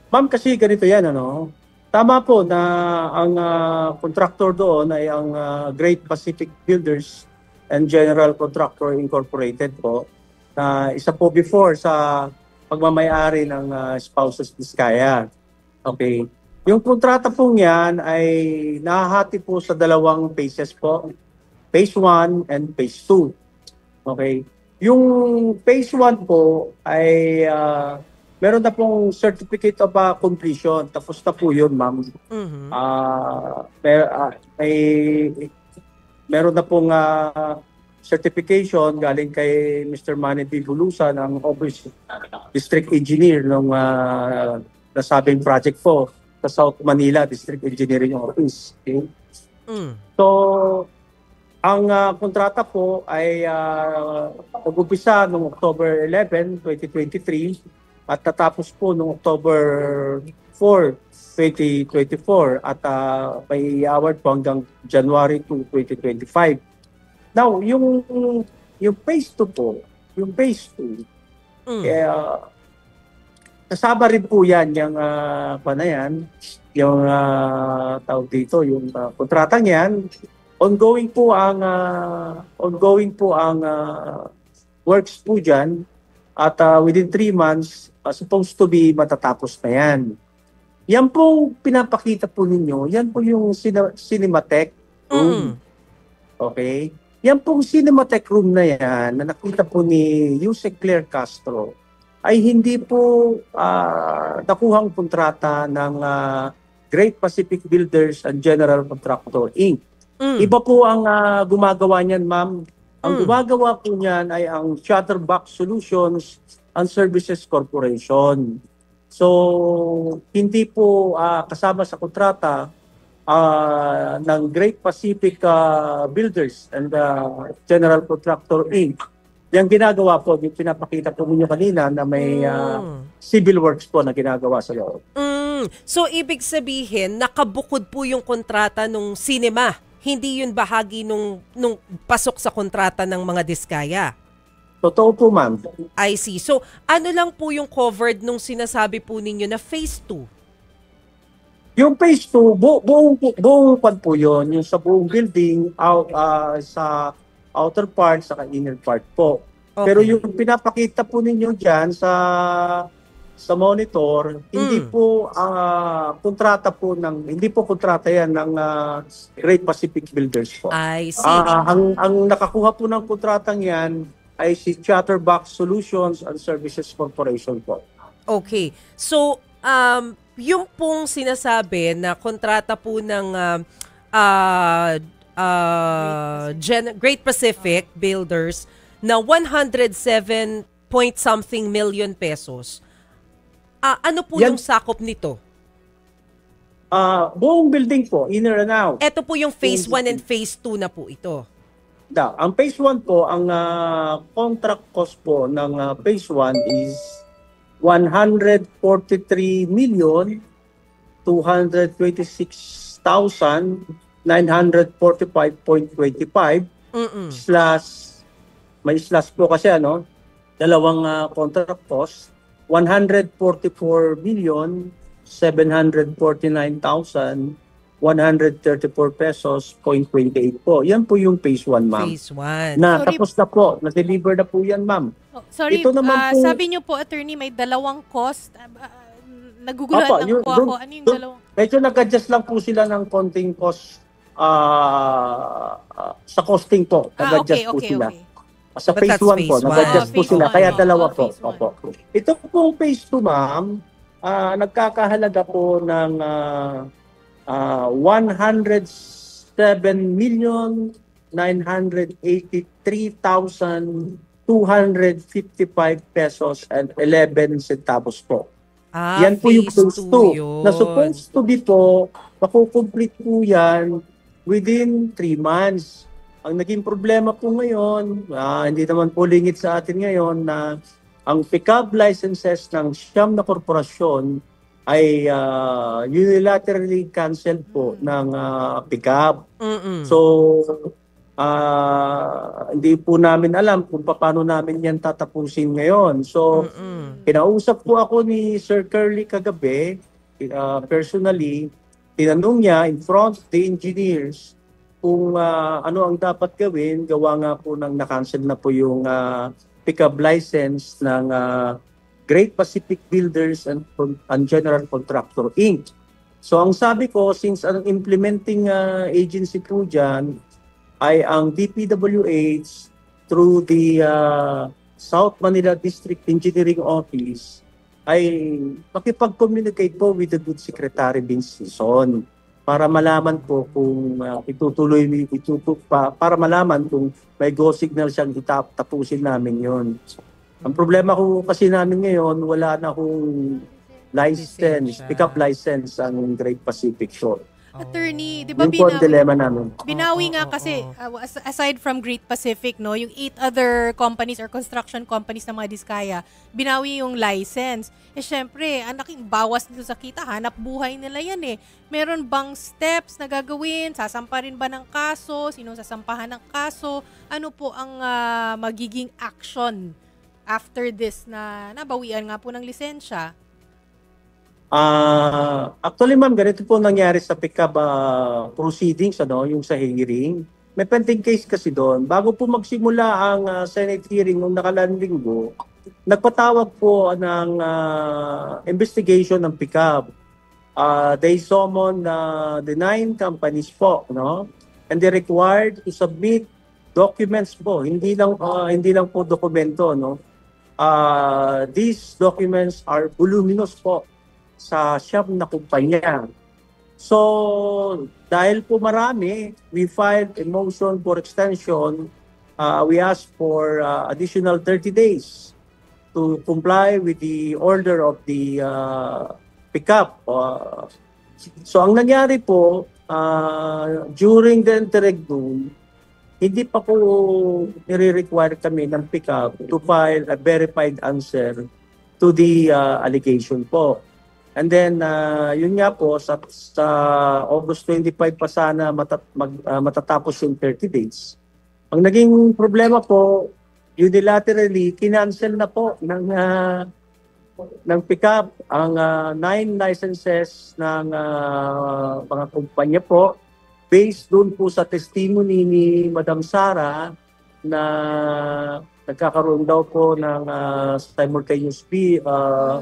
Ma'am, kasi ganito yan, ano? Tama po na ang contractor doon ay ang Great Pacific Builders and General Contractor Incorporated po, na isa po before sa pagmamayari ng Spouses Vizcaya. Okay. Yung kontrata po yan ay nahahati po sa dalawang phases po. Phase 1 and Phase 2. Okay. Yung Phase 1 po ay meron na pong certificate of completion. Tapos na po yun, ma'am. Mhm. May meron na pong certification galing kay Mr. Manny B. Bulusan, ang Office District Engineer ng nasabing project po sa South Manila District Engineering Office. Okay? Mm. So, ang kontrata po ay nag-umpisa noong October 11, 2023 at natapos po noong October 4, 2024 at may award po hanggang January 2, 2025. Now, yung phase 2 po, yung phase 2, kasama rin po yan yung panayan, yung tawag dito, yung kontratang yan. Ongoing po ang works po dyan at within 3 months, supposed to be matatapos na yan. Yan po pinapakita po ninyo, yan po yung Cinematech room. Okay? Yan pong Cinematech room na yan, na nakita po ni Yusek Claire Castro, ay hindi po nakuhang kontrata ng Great Pacific Builders and General Contractor, Inc. Iba po ang gumagawa niyan, ma'am. Ang gumagawa po niyan ay ang Shutterbox Solutions and Services Corporation. So, hindi po kasama sa kontrata ng Great Pacific Builders and General Contractor, Inc. Yung ginagawa po, yung pinapakita po ninyo kanina na may civil works po na ginagawa sa loob. So, ibig sabihin, nakabukod po yung kontrata nung cinema. Hindi yun bahagi nung pasok sa kontrata ng mga Diskaya. Totoo po, ma'am. I see. So, ano lang po yung covered nung sinasabi po ninyo na phase 2? Yung phase 2, buong pan po yun. Yung sa buong building, sa outer part, sa inner part po. Okay. Pero yung pinapakita po ninyo dyan sa monitor, hindi po kontrata po hindi po kontrata yan ng Great Pacific Builders po. I see. Ang nakakuha po ng kontratang yan ay si Chatterbox Solutions and Services Corporation po. Okay. So, yung pong sinasabi na kontrata po ng Great Pacific Builders na 107 point something million pesos, ano po yung sakop nito? Buong building po, inner and out. Ito po yung phase 1 and phase 2 na po ito. Ang phase 1 po, ang contract cost po ng phase 1 is 143,226,945.25 slash, may slash po kasi dalawang contract cost, 144,749,134 pesos, 0.28 po. Yan po yung phase 1, ma'am. Phase 1. Na tapos na po, na-deliver na po yan, ma'am. Sorry, Ito naman po, sabi niyo po, attorney, may dalawang cost. Naguguluhan lang po ako. Ano yung dalawang? Medyo nag-adjust lang po sila ng konting cost sa costing po. Nag-adjust po sila. Sa phase 1 po, nag-adjust po sila. Kaya dalawa po. Opo. Ito pong phase 2, ma'am, nagkakahalaga po ng 107,983,255 pesos and 11 centavos po. Yan po yung phase 2. Na supposed to be po, makukomplete po yan within 3 months. Ang naging problema po ngayon, hindi naman po lingit sa atin ngayon na ang pickup licenses ng siyam na korporasyon ay unilaterally canceled po ng pickup. So, Hindi po namin alam kung paano namin yan tatapusin ngayon. So, kinausap po ako ni Sir Curly kagabi, personally, tinanong niya in front of the engineers kung ano ang dapat gawin. Gawa nga po ng na-cancel na po yung pickup license ng Great Pacific Builders and General Contractor Inc. So ang sabi ko, since ang implementing agency po dyan ay ang DPWH through the South Manila District Engineering Office, ay makipag-communicate po with the Good Secretary Vince Sison para malaman po kung para malaman kung may go signal siyang tapusin namin yon. Ang problema ko kasi namin ngayon, wala na akong license, pick-up license ang Great Pacific Shore. Attorney, di ba Yung po ang dilemma namin. Binawi nga kasi, aside from Great Pacific, no, yung 8 other companies or construction companies ng mga Diskaya, binawi yung license. Eh syempre, ang laking bawas dito sa kita, hanap buhay nila yan eh. Meron bang steps na gagawin? Sasampa rin ba ng kaso? Sinong sasampahan ng kaso? Ano po ang magiging action after this na nabawian nga po ng lisensya? Actually ma'am, ganito po nangyari sa pick-up proceedings, yung sa hearing. May pending case kasi doon. Bago po magsimula ang Senate hearing noong nakalaang linggo, nagpatawag po ng investigation ng pick-up. They summoned the 9 companies po, and they required to submit documents po, hindi lang po dokumento, these documents are voluminous po sa siyam na kumpanya. So, dahil po marami, we filed a motion for extension. We asked for additional 30 days to comply with the order of the pickup. So, ang nangyari po, during the interregnum, hindi pa po nire-require kami ng pickup to file a verified answer to the allegation po. And then, yun nga po, sa August 25 pa sana matatapos yung 30 days. Ang naging problema po, unilaterally, kinancel na po ng pickup ang 9 licenses ng mga kumpanya po, based doon po sa testimony ni Madam Sara na nagkakaroon daw po ng simultaneous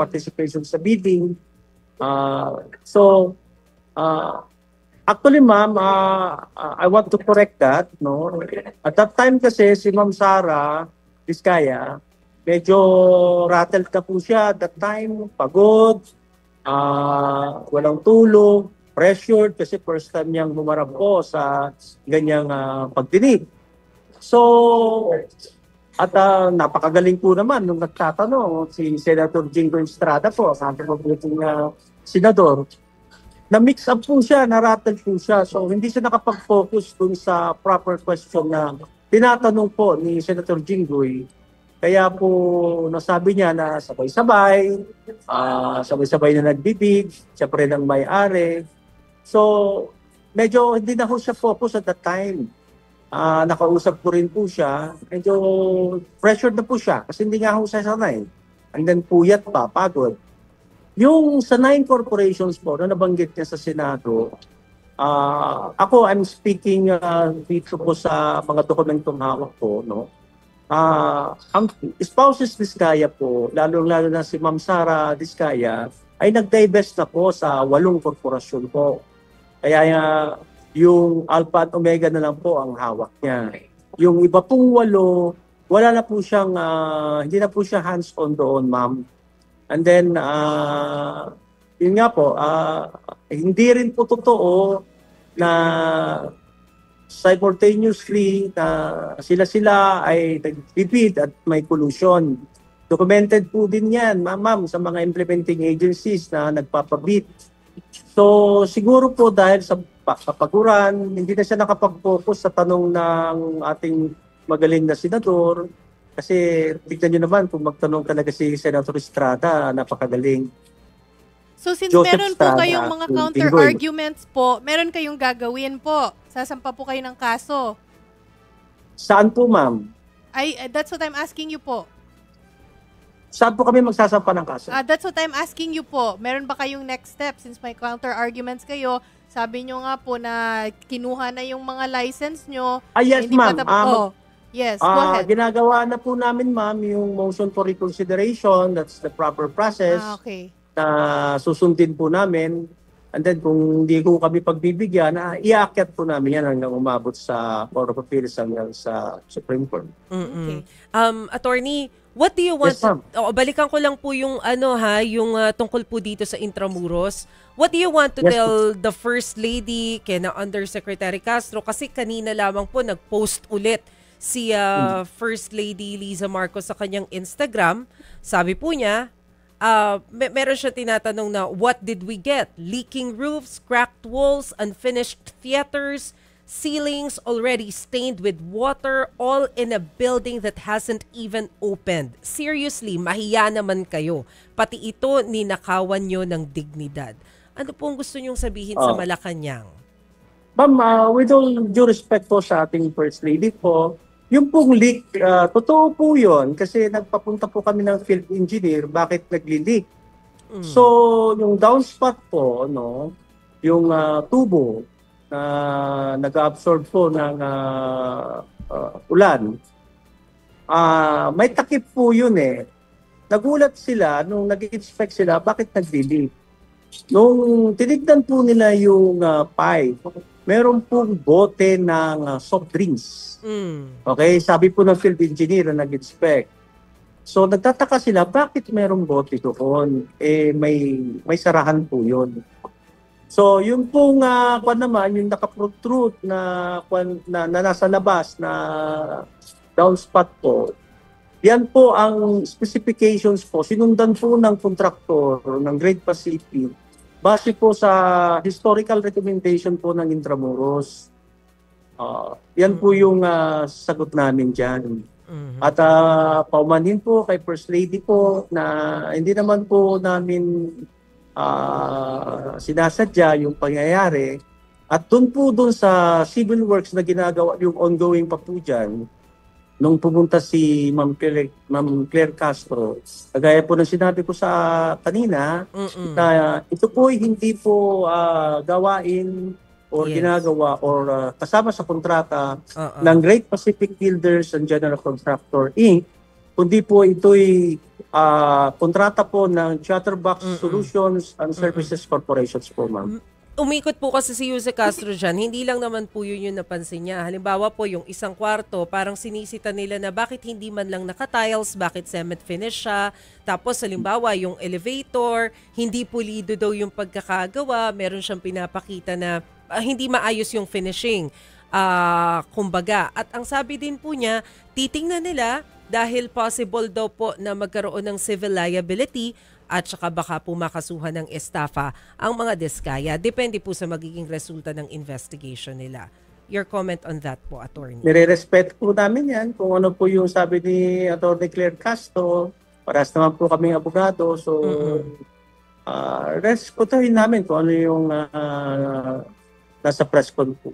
participation sa bidding. Actually ma'am, I want to correct that. At that time kasi si Ma'am Sara Diskaya, medyo rattled na po siya at that time, pagod, walang tulog, pressured kasi first time niyang humarap po sa ganyang pagdinig. So, at napakagaling po naman nung nagtatanong si Senator Jingo Estrada po, sabi po yung senador, na-mix up po siya, na-rattle po siya. So, hindi siya nakapag-focus dun sa proper question na tinatanong po ni Senator Jinggoy. Kaya po nasabi niya na sabay-sabay, sabay-sabay na nagbibig, siyempre ng may-ari. So, medyo hindi na ho siya focus at that time. Nakausap ko rin po siya. Medyo pressured na po siya kasi hindi nga ho siya sanay. And then puyat pa, pagod. Yung sa 9 corporations po na nabanggit niya sa Senado, ako, I'm speaking dito po sa mga dokumentong hawak ko, ang spouses Diskaya po, lalo-lalo na si Ma'am Sara Diskaya, ay nag-divest na po sa 8 korporasyon po. Kaya yung Alpha at Omega na lang po ang hawak niya. Yung iba pong 8, wala na po siyang, hindi na po siya hands-on doon, ma'am. And then, yun nga po, hindi rin po totoo na simultaneously na sila-sila ay nag-bid at may collusion. Documented po din yan, ma'am, sa mga implementing agencies na nagpapabid. So, siguro po dahil sa kapaguran, hindi na siya nakapag-focus sa tanong ng ating magaling na senador. Kasi tignan nyo naman kung magtanong talaga si Senator Estrada, napakagaling. So since Joseph meron Estrada, po kayong mga counter-arguments po, meron kayong gagawin po. Sasampa po kayo ng kaso. Saan po, ma'am? That's what I'm asking you po. Saan po kami magsasampa ng kaso? That's what I'm asking you po. Meron ba kayong next step since may counter arguments kayo? Sabi nyo nga po na kinuha na yung mga license nyo. Yes, hindi ma'am. pa yes, go ahead. Ginagawa na po namin, ma'am, yung motion for reconsideration. That's the proper process. Okay. Na susundin po namin. And then kung hindi ko kami pagbibigyan, iakyat po namin yan hanggang umabot sa Court of Appeals hanggang sa Supreme Court. Okay. Attorney, what do you want Yes, ma'am. balikan ko lang po yung yung tungkol po dito sa Intramuros. What do you want to Yes, tell the First Lady, kina Undersecretary Castro? Kasi kanina lamang po nag-post ulit si First Lady Liza Marcos sa kanyang Instagram. Sabi po niya, meron siya tinatanong na, what did we get? Leaking roofs, cracked walls, unfinished theaters, ceilings already stained with water, all in a building that hasn't even opened. Seriously, mahiya naman kayo. Pati ito, ninakawan nyo ng dignidad. Ano pong gusto nyong sabihin sa Malacanang? Ma'am, with all due respect po sa ating First Lady po, yung pong leak, totoo po yun kasi nagpapunta po kami ng field engineer, bakit nagli-leak? So, yung downspout po, no, yung tubo na nag-absorb po ng ulan, may takip po yun eh. Nagulat sila nung nag-inspect sila, bakit nagli-leak? Nung tinignan po nila yung pipe, meron pong bote ng soft drinks. Okay, sabi po ng field engineer na nag-inspect. So nagtataka sila, bakit merong bote doon? May sarahan po yun. So yung pong naman, yung nakaprotrude na nasa labas na downspout po, yan po ang specifications po. Sinundan po ng kontraktor ng Great Pacific base po sa historical recommendation po ng Intramuros. Yan po yung sagot namin dyan. At paumanhin po kay First Lady po na hindi naman po namin sinasadya yung pangyayari. At doon sa civil works na ginagawa, yung ongoing pa po dyan, nung pumunta si Ma'am Claire Castro, kagaya po ng sinabi ko sa kanina, na ito po hindi po gawain or ginagawa or kasama sa kontrata ng Great Pacific Builders and General Contractor Inc., kundi po ito'y kontrata po ng Chatterbox Solutions and Services Corporations po, ma'am. Umikot po kasi si Jose Castro dyan, hindi lang naman po yun yung napansin niya. Halimbawa po yung isang kwarto, parang sinisita nila na bakit hindi man lang naka-tiles, bakit cement finish siya. Tapos halimbawa yung elevator, hindi pulido daw yung pagkakagawa, meron siyang pinapakita na hindi maayos yung finishing. Kumbaga. At ang sabi din po niya, titingnan nila dahil possible daw po na magkaroon ng civil liability at saka baka po makasuhan ng estafa ang mga diskaya. Depende po sa magiging resulta ng investigation nila. Your comment on that po, Attorney. Nire-respect po namin yan kung ano po yung sabi ni Attorney Claire Castro. Paras naman po kaming abogado. So, respetuhin namin kung ano yung nasa press con po.